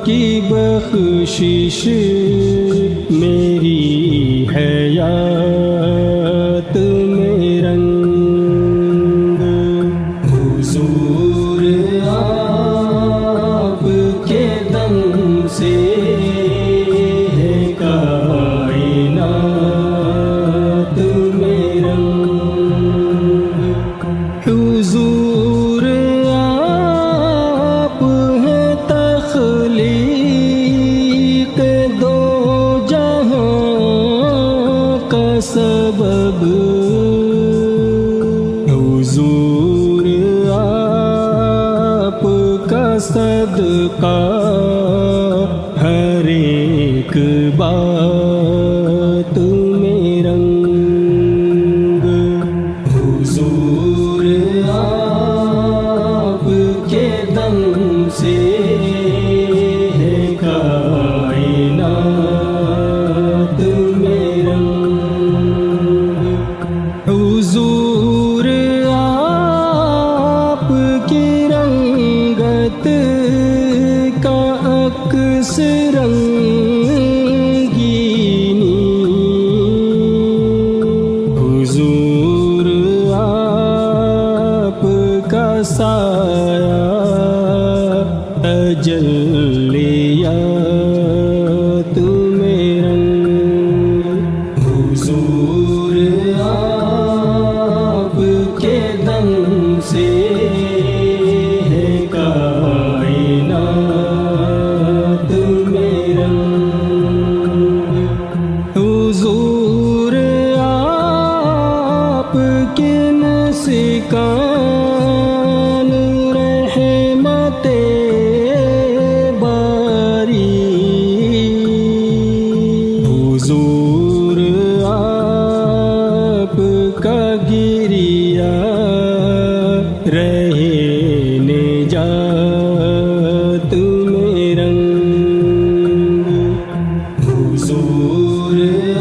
کی بخشش میری حیات میں رنگ حضور آپ کے دم سے ہے کائنات میں رنگ حضور آپ ہیں تخلیق دو جہاں کا سبب حضور آپ کا صدقہ ہر ایک بات میں رنگ حضور آپ کے دم سے ہے کائنات میں رنگ حضور آپ کی رنگت کا عکس رنگینی حضور آپ کا سایہ تجلیات میں رنگ حضور آپ کے دم سے ہے کائنات میں رنگ حضور آپ کے مسکان رحمت باری حضور آپ کا گریا رہے نجات میں رنگ حضور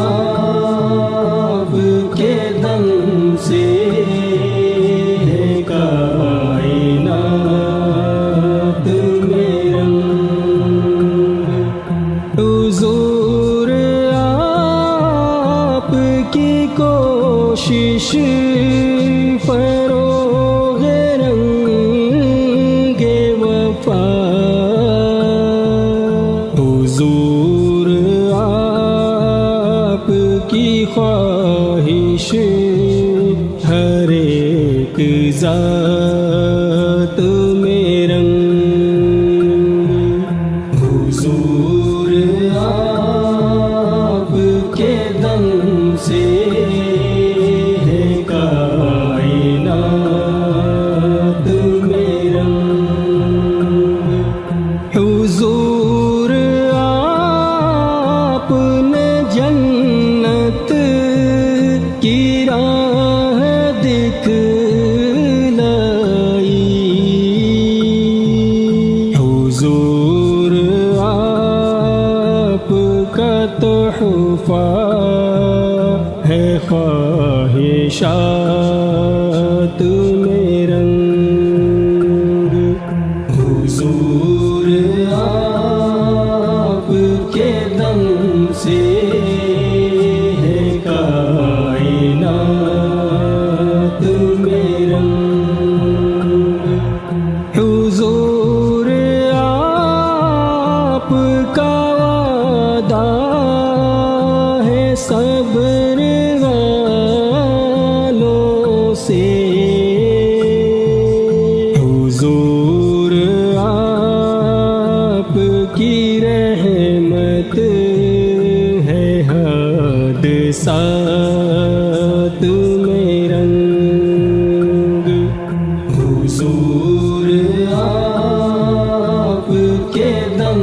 آپ کے دم سے ہے کائنات میں رنگ حضور آپ کی کوشش فروغ رنگ وفا حضور آپ کی خواہش ہر ایک ذات میں رنگ حضور آپ کے دم سے ہے کائنات میں رنگ حضور آپ نے جنت کی راہ دکھلائی حضور آپ کا تحفہ ہے خواہشات میں رنگ حضور آپ کے دم سے ہے کائنات میں رنگ حضور آپ کا وعدہ ہے صبر والوں سے حضور آپ کی رحمت ہے حادثات میں رنگ حضور آپ کے دم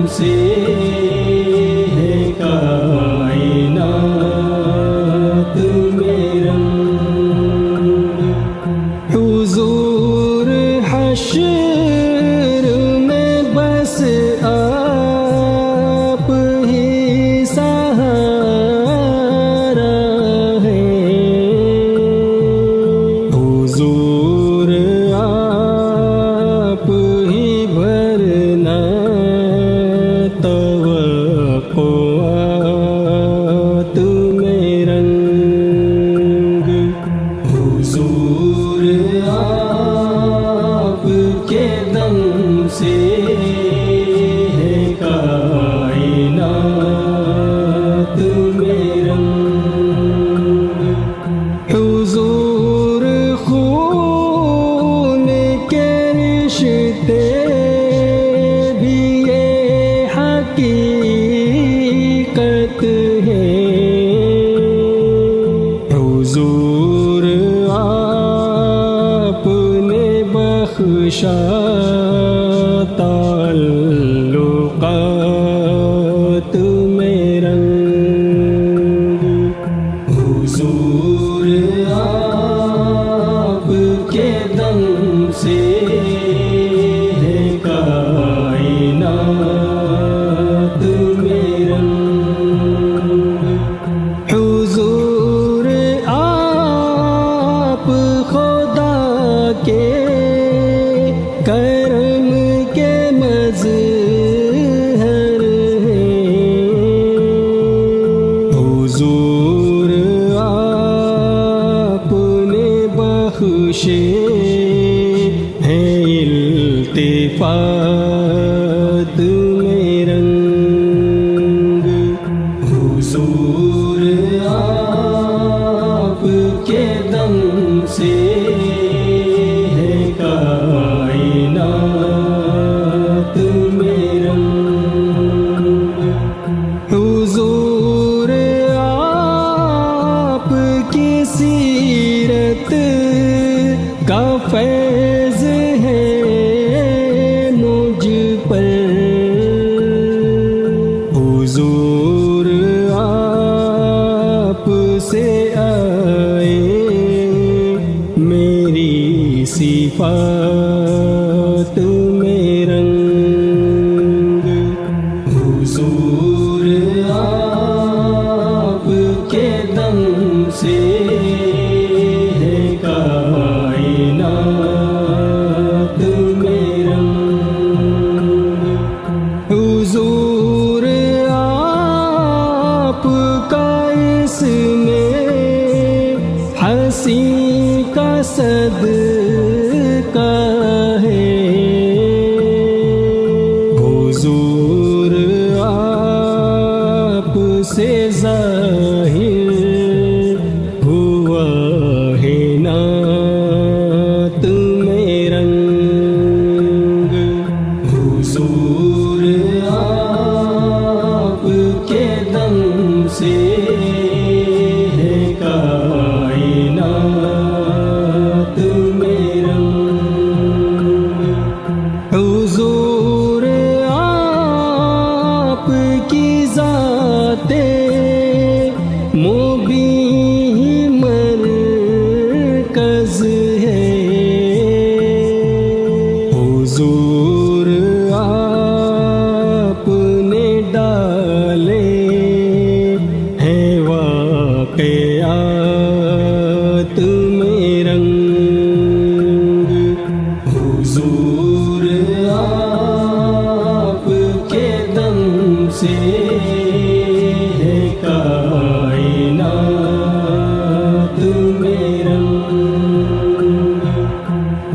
سے ہے کائنات میں رنگ حضور حشر میں بس آپ ہی سہارا حقیقت ہے حضور آپ نے بخشا تعلقات میں رنگ حضور آپ کے دم سے ہے کائنات میں رنگ حضور آپ خدا کے کرم کے مظہر ہیں حضور آپ نے بخشے ہیں التفات میں رنگ حضور آپ کے دم سے ہے کائنات میں رنگ حضور آپ کی سیرت کا فیض ہے مجھ پر حضور آپ سے آئے میری صفات میں رنگ حضور آپ کے دم سے ہے کائنات میں رنگ حضور آپ کا اس میں ہنسی کا صدقہ ہے حضور آپ سے ظاہر ہوا ہے نعت میں رنگ حضور آپ کے دم سے ہے کائنات میں رنگ حضور آپ کی ذات مبین مرکز ہے حضور آپ نے ڈالے ہیں واقعات میں رنگ حضور آپ کے دم سے ہے کائنات میں رنگ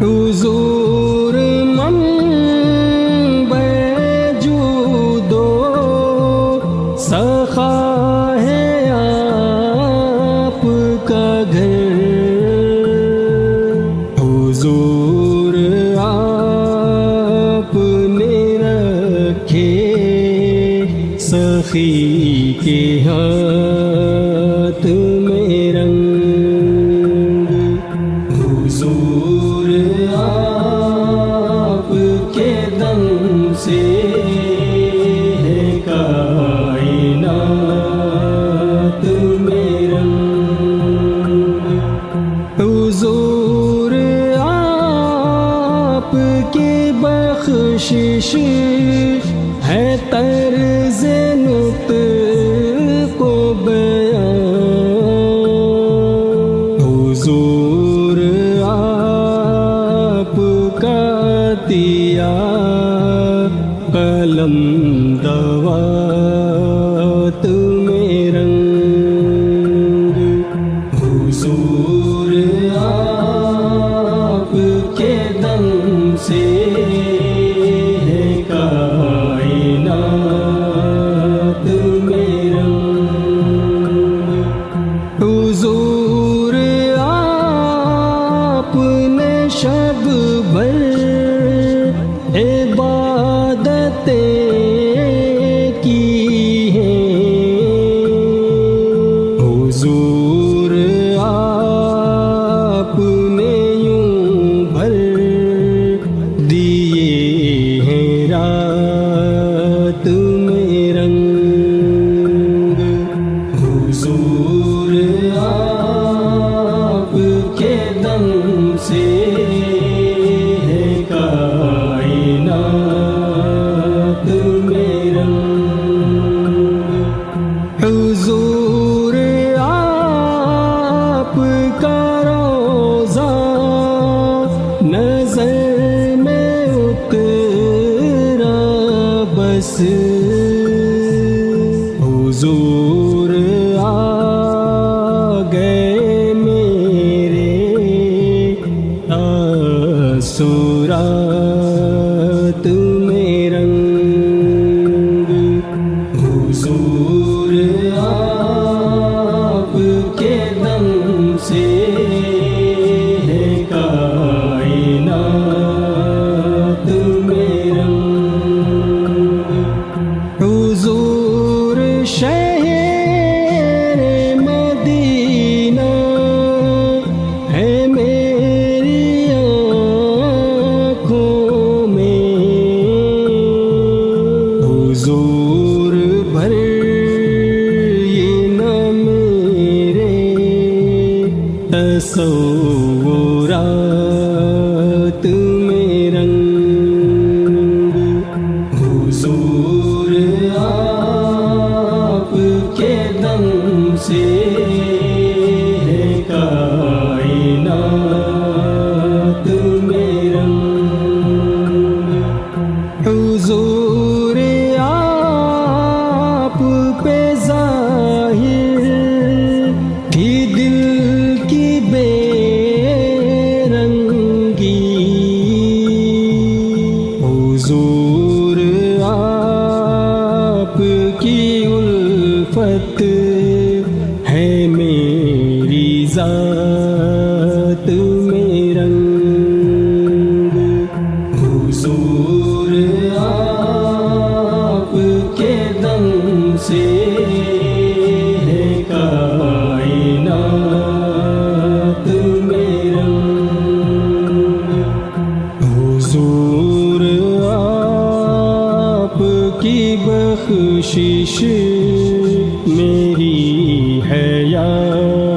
حضور منبع جود و سخا ہے آپ کا گھر حضور آپ نے رکھے سخی کے ہاتھ میں رنگ حضور آپ کے دم سے ہے کائنات میں رنگ حضور آپ کی بخشش ہے طرز نطق و بیان حضور آپ کا عطیہ قلم دوات میں رنگ حضور آپ کے دم سے ہے کائنات میں رنگ حضور آپ نے شب بھر عبادتیں ہے رات میں رنگ حضور آپ کے دم سے ہے کائنات میں رنگ حضور آپ کا روضہ نظر میں اترا بس حضور آ گئے میرے تاثرات میں رنگ حضور آپ کے دم سے ہے کائنات میں رنگ حضور شہر مدینہ ہے میری آنکھوں میں حضور بھر یہ نہ میرے تصورات میں رنگ حضور آپ کے دم سے ہے کائنات میں رنگ حضور آپ پہ ظاہر تھی دل کی بے رنگی حضور آپ کی الفت ہے میری ذات میں رنگ حضور آپ کے دم سے ہے کائنات میں رنگ حضور آپ کی بخشش میری حیات